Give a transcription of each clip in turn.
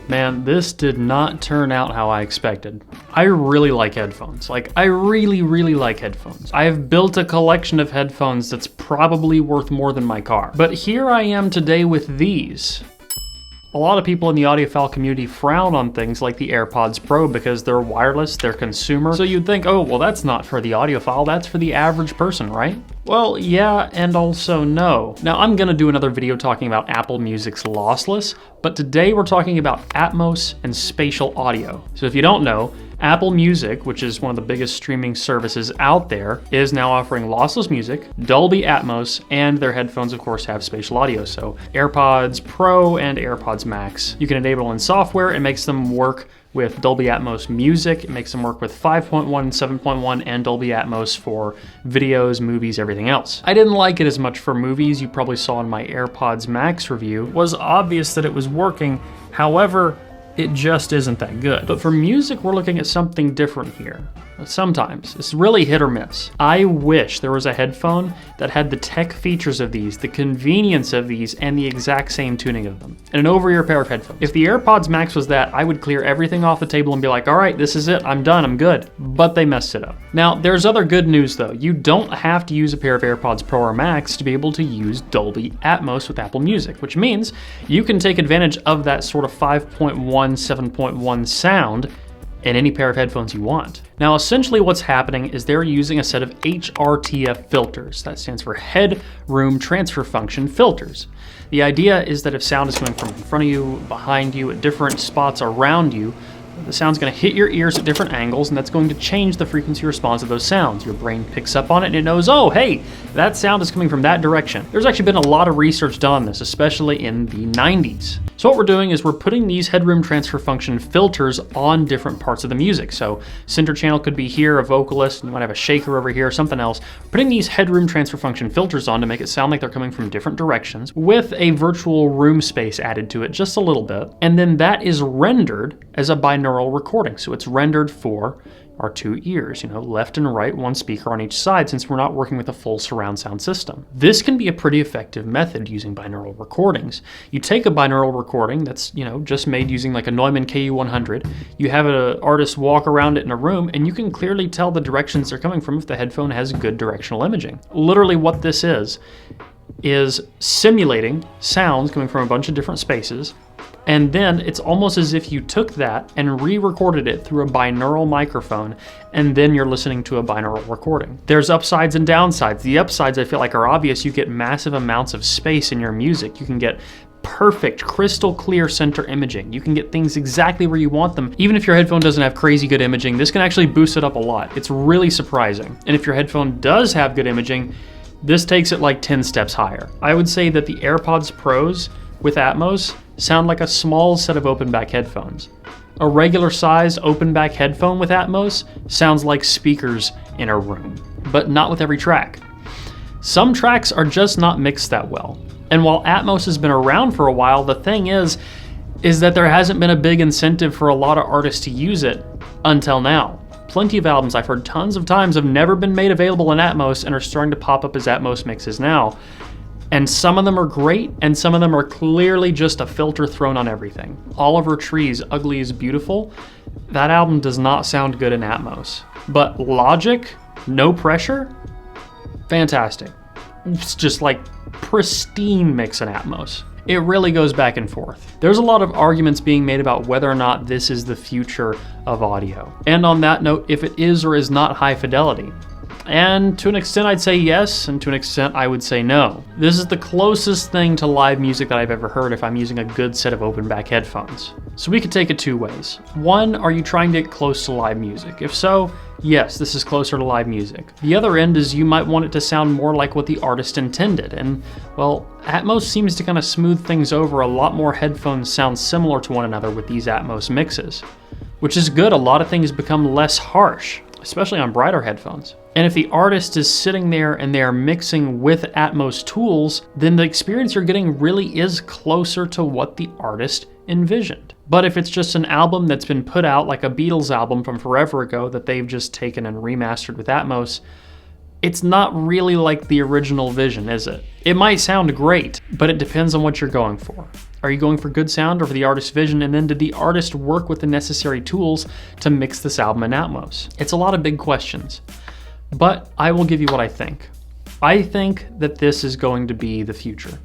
Man, this did not turn out how I expected. I really like headphones. I really like headphones. I have built a collection of headphones that's probably worth more than my car. But here I am today with these. A lot of people in the audiophile community frown on things like the AirPods Pro because they're wireless, they're consumer. So you'd think, oh, well, that's not for the audiophile, that's for the average person, right? Well, yeah, and also no. Now, I'm gonna do another video talking about Apple Music's lossless, but today we're talking about Atmos and spatial audio. So if you don't know, Apple Music, which is one of the biggest streaming services out there, is now offering lossless music, Dolby Atmos, and their headphones, of course, have spatial audio. So AirPods Pro and AirPods Max. You can enable in software. It makes them work with Dolby Atmos music. It makes them work with 5.1, 7.1, and Dolby Atmos for videos, movies, everything else. I didn't like it as much for movies. You probably saw in my AirPods Max review. It was obvious that it was working. However, it just isn't that good. But for music, we're looking at something different here. Sometimes. It's really hit or miss. I wish there was a headphone that had the tech features of these, the convenience of these, and the exact same tuning of them. And an over-ear pair of headphones. If the AirPods Max was that, I would clear everything off the table and be like, all right, this is it, I'm done, I'm good. But they messed it up. Now, there's other good news though. You don't have to use a pair of AirPods Pro or Max to be able to use Dolby Atmos with Apple Music, which means you can take advantage of that sort of 5.1, 7.1 sound in any pair of headphones you want. Now, essentially what's happening is they're using a set of HRTF filters. That stands for Headroom Transfer Function filters. The idea is that if sound is coming from in front of you, behind you, at different spots around you, the sound's going to hit your ears at different angles, and that's going to change the frequency response of those sounds. Your brain picks up on it and it knows, oh, hey, that sound is coming from that direction. There's actually been a lot of research done on this, especially in the 90s. So what we're doing is we're putting these headroom transfer function filters on different parts of the music. So center channel could be here, a vocalist, and you might have a shaker over here, something else. We're putting these headroom transfer function filters on to make it sound like they're coming from different directions with a virtual room space added to it just a little bit. And then that is rendered as a binaural recording. So it's rendered for our two ears, left and right, one speaker on each side, since we're not working with a full surround sound system. This can be a pretty effective method using binaural recordings. You take a binaural recording that's, just made using like a Neumann KU100, you have an artist walk around it in a room, and you can clearly tell the directions they're coming from if the headphone has good directional imaging. Literally what this is simulating sounds coming from a bunch of different spaces. And then it's almost as if you took that and re-recorded it through a binaural microphone, and then you're listening to a binaural recording. There's upsides and downsides. The upsides I feel like are obvious. You get massive amounts of space in your music. You can get perfect, crystal clear center imaging. You can get things exactly where you want them. Even if your headphone doesn't have crazy good imaging, this can actually boost it up a lot. It's really surprising. And if your headphone does have good imaging, this takes it like 10 steps higher. I would say that the AirPods Pros with Atmos sound like a small set of open back headphones. A regular sized open back headphone with Atmos sounds like speakers in a room, but not with every track. Some tracks are just not mixed that well. And while Atmos has been around for a while, the thing is that there hasn't been a big incentive for a lot of artists to use it until now. Plenty of albums I've heard tons of times have never been made available in Atmos and are starting to pop up as Atmos mixes now. And some of them are great, and some of them are clearly just a filter thrown on everything. Oliver Tree's Ugly is Beautiful, that album does not sound good in Atmos. But Logic, No Pressure, fantastic. It's just like pristine mix in Atmos. It really goes back and forth. There's a lot of arguments being made about whether or not this is the future of audio. And on that note, if it is or is not high fidelity. And to an extent I'd say yes, and to an extent I would say no. This is the closest thing to live music that I've ever heard if I'm using a good set of open back headphones. So we could take it two ways. One, are you trying to get close to live music? If so, yes, this is closer to live music. The other end is you might want it to sound more like what the artist intended, and well, Atmos seems to kind of smooth things over. A lot more headphones sound similar to one another with these Atmos mixes, which is good. A lot of things become less harsh, especially on brighter headphones. And if the artist is sitting there and they are mixing with Atmos tools, then the experience you're getting really is closer to what the artist envisioned. But if it's just an album that's been put out, like a Beatles album from forever ago that they've just taken and remastered with Atmos, It's not really like the original Vision, is it? It might sound great, but it depends on what you're going for. Are you going for good sound or for the artist's vision, and then did the artist work with the necessary tools to mix this album in Atmos? It's a lot of big questions, but I will give you what I think. I think that this is going to be the future.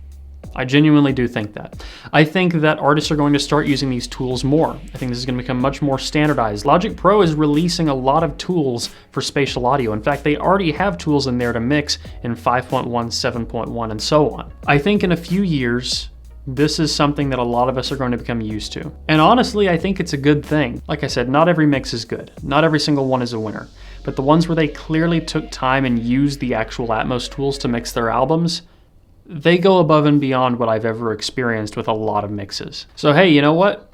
I genuinely do think that. I think that artists are going to start using these tools more. I think this is going to become much more standardized. Logic Pro is releasing a lot of tools for spatial audio. In fact, they already have tools in there to mix in 5.1, 7.1, and so on. I think in a few years, this is something that a lot of us are going to become used to. And honestly, I think it's a good thing. Like I said, not every mix is good. Not every single one is a winner. But the ones where they clearly took time and used the actual Atmos tools to mix their albums, they go above and beyond what I've ever experienced with a lot of mixes. So hey, you know what?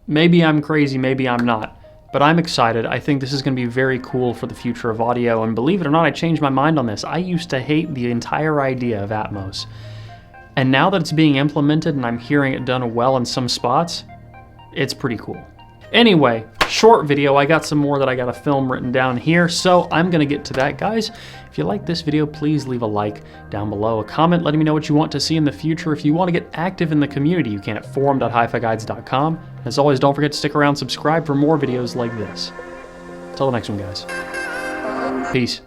Maybe I'm crazy, maybe I'm not. But I'm excited. I think this is going to be very cool for the future of audio. And believe it or not, I changed my mind on this. I used to hate the entire idea of Atmos. And now that it's being implemented and I'm hearing it done well in some spots, it's pretty cool. Anyway, short video. I got some more that I got to film written down here, so I'm going to get to that, guys. If you like this video, please leave a like down below, a comment letting me know what you want to see in the future. If you want to get active in the community, you can at forum.hifiguides.com. As always, don't forget to stick around, subscribe for more videos like this. Until the next one, guys. Peace.